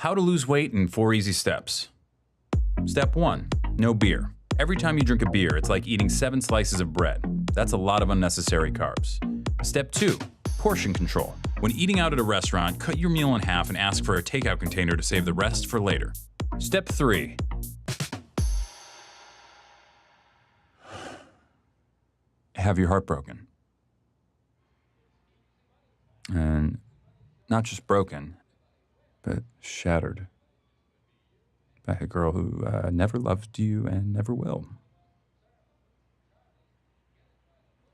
How to lose weight in 4 easy steps. Step 1, no beer. Every time you drink a beer, it's like eating 7 slices of bread. That's a lot of unnecessary carbs. Step 2, portion control. When eating out at a restaurant, cut your meal in half and ask for a takeout container to save the rest for later. Step 3, have your heart broken. And not just broken, but shattered by a girl who never loved you and never will.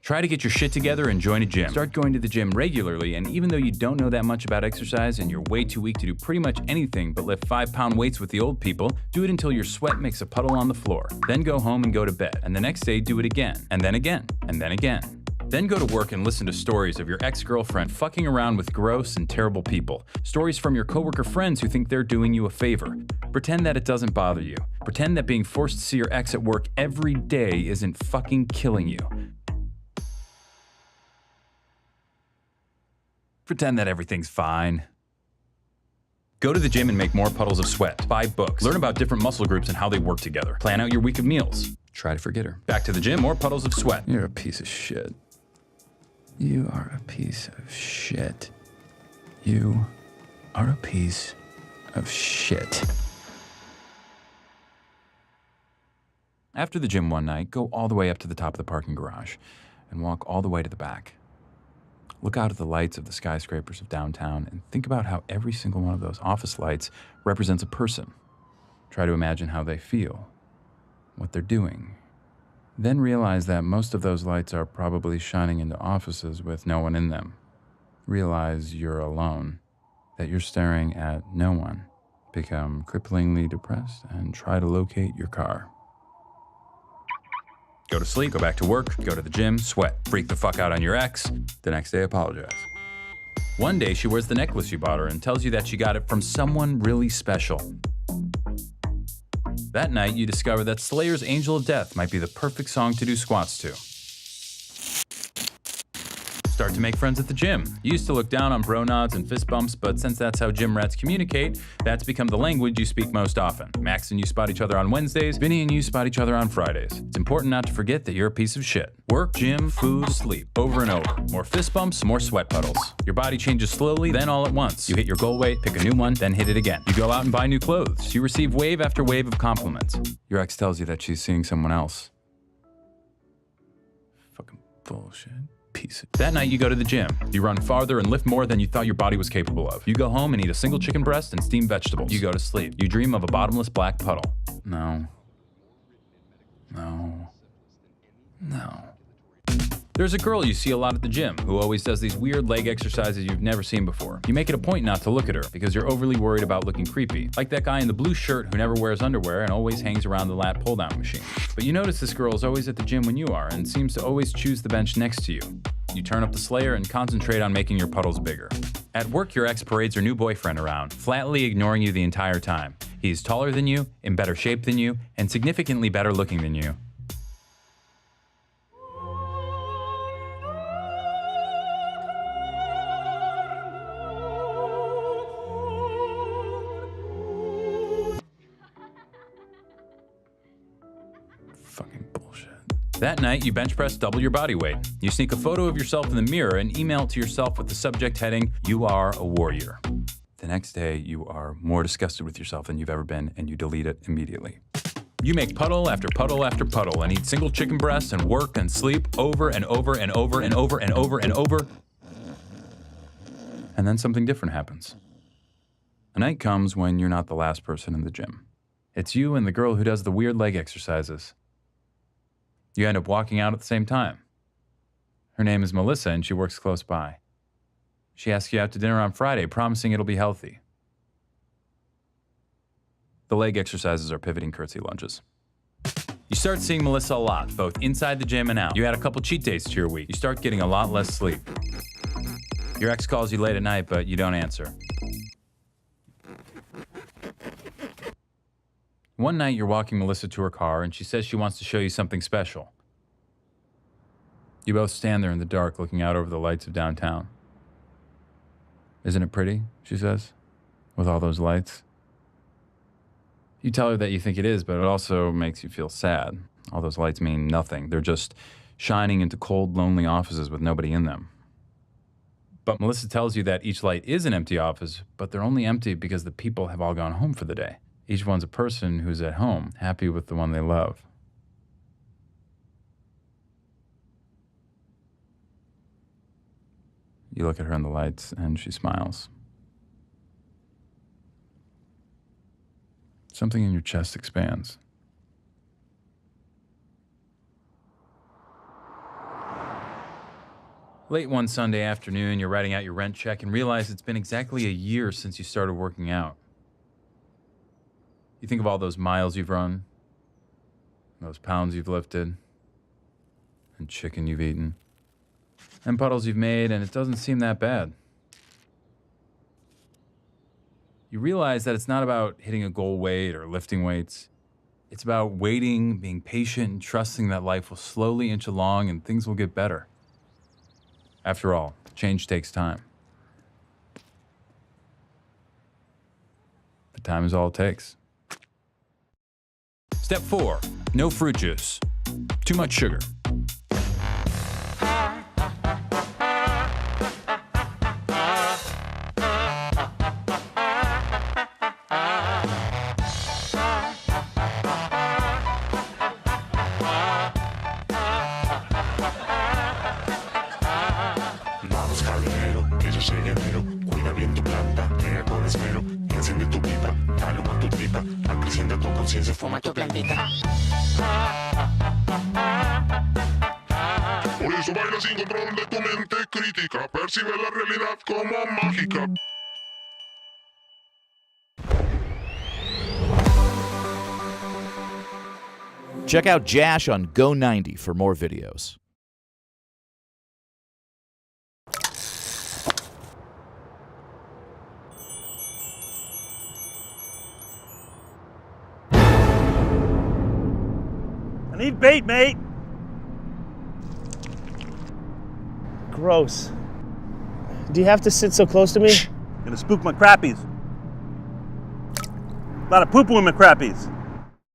Try to get your shit together and join a gym. Start going to the gym regularly, and even though you don't know that much about exercise and you're way too weak to do pretty much anything but lift 5-pound weights with the old people, do it until your sweat makes a puddle on the floor. Then go home and go to bed, and the next day do it again, and then again, and then again. Then go to work and listen to stories of your ex-girlfriend fucking around with gross and terrible people. Stories from your coworker friends who think they're doing you a favor. Pretend that it doesn't bother you. Pretend that being forced to see your ex at work every day isn't fucking killing you. Pretend that everything's fine. Go to the gym and make more puddles of sweat. Buy books. Learn about different muscle groups and how they work together. Plan out your week of meals. Try to forget her. Back to the gym, more puddles of sweat. You're a piece of shit. You are a piece of shit. You are a piece of shit. After the gym one night, go all the way up to the top of the parking garage and walk all the way to the back. Look out at the lights of the skyscrapers of downtown and think about how every single one of those office lights represents a person. Try to imagine how they feel, what they're doing. Then realize that most of those lights are probably shining into offices with no one in them. Realize you're alone, that you're staring at no one. Become cripplingly depressed and try to locate your car. Go to sleep, go back to work, go to the gym, sweat, freak the fuck out on your ex, the next day apologize. One day she wears the necklace you bought her and tells you that she got it from someone really special. That night you discover that Slayer's Angel of Death might be the perfect song to do squats to. Start to make friends at the gym. You used to look down on bro nods and fist bumps, but since that's how gym rats communicate, that's become the language you speak most often. Max and you spot each other on Wednesdays, Vinny and you spot each other on Fridays. It's important not to forget that you're a piece of shit. Work, gym, food, sleep, over and over. More fist bumps, more sweat puddles. Your body changes slowly, then all at once. You hit your goal weight, pick a new one, then hit it again. You go out and buy new clothes. You receive wave after wave of compliments. Your ex tells you that she's seeing someone else. Fucking bullshit. Piece. That night you go to the gym. You run farther and lift more than you thought your body was capable of. You go home and eat a single chicken breast and steamed vegetables. You go to sleep. You dream of a bottomless black puddle. No. No. No. There's a girl you see a lot at the gym who always does these weird leg exercises you've never seen before. You make it a point not to look at her because you're overly worried about looking creepy. Like that guy in the blue shirt who never wears underwear and always hangs around the lat pull-down machine. But you notice this girl is always at the gym when you are and seems to always choose the bench next to you. You turn up the Slayer and concentrate on making your puddles bigger. At work, your ex parades her new boyfriend around, flatly ignoring you the entire time. He is taller than you, in better shape than you, and significantly better looking than you. Fucking bullshit. That night, you bench press double your body weight. You sneak a photo of yourself in the mirror and email it to yourself with the subject heading, "You are a warrior." The next day, you are more disgusted with yourself than you've ever been, and you delete it immediately. You make puddle after puddle after puddle and eat single chicken breasts and work and sleep over and over and over and over and over and over. And then something different happens. A night comes when you're not the last person in the gym. It's you and the girl who does the weird leg exercises. You end up walking out at the same time. Her name is Melissa and she works close by. She asks you out to dinner on Friday, promising it'll be healthy. The leg exercises are pivoting curtsy lunges. You start seeing Melissa a lot, both inside the gym and out. You add a couple cheat days to your week. You start getting a lot less sleep. Your ex calls you late at night, but you don't answer. One night, you're walking Melissa to her car, and she says she wants to show you something special. You both stand there in the dark, looking out over the lights of downtown. "Isn't it pretty?" she says, "with all those lights?" You tell her that you think it is, but it also makes you feel sad. All those lights mean nothing. They're just shining into cold, lonely offices with nobody in them. But Melissa tells you that each light is an empty office, but they're only empty because the people have all gone home for the day. Each one's a person who's at home, happy with the one they love. You look at her in the lights, and she smiles. Something in your chest expands. Late one Sunday afternoon, you're writing out your rent check and realize it's been exactly a year since you started working out. You think of all those miles you've run, those pounds you've lifted, and chicken you've eaten, and puddles you've made, and it doesn't seem that bad. You realize that it's not about hitting a goal weight or lifting weights. It's about waiting, being patient, and trusting that life will slowly inch along and things will get better. After all, change takes time. But time is all it takes. Step 4, no fruit juice. Too much sugar. Vamos jardinero, que yo llegue enero. Cuida bien tu planta, riega con esmero. Enciende tu pipa, dale una tu tripa. Acrecienta tu conciencia, fuma tu plantita. Por eso baila sin control de tu mente crítica. Percibe la realidad como mágica. Check out Jash on Go90 for more videos. I need bait, mate. Gross. Do you have to sit so close to me? Gonna spook my crappies. A lot of poo-poo in my crappies.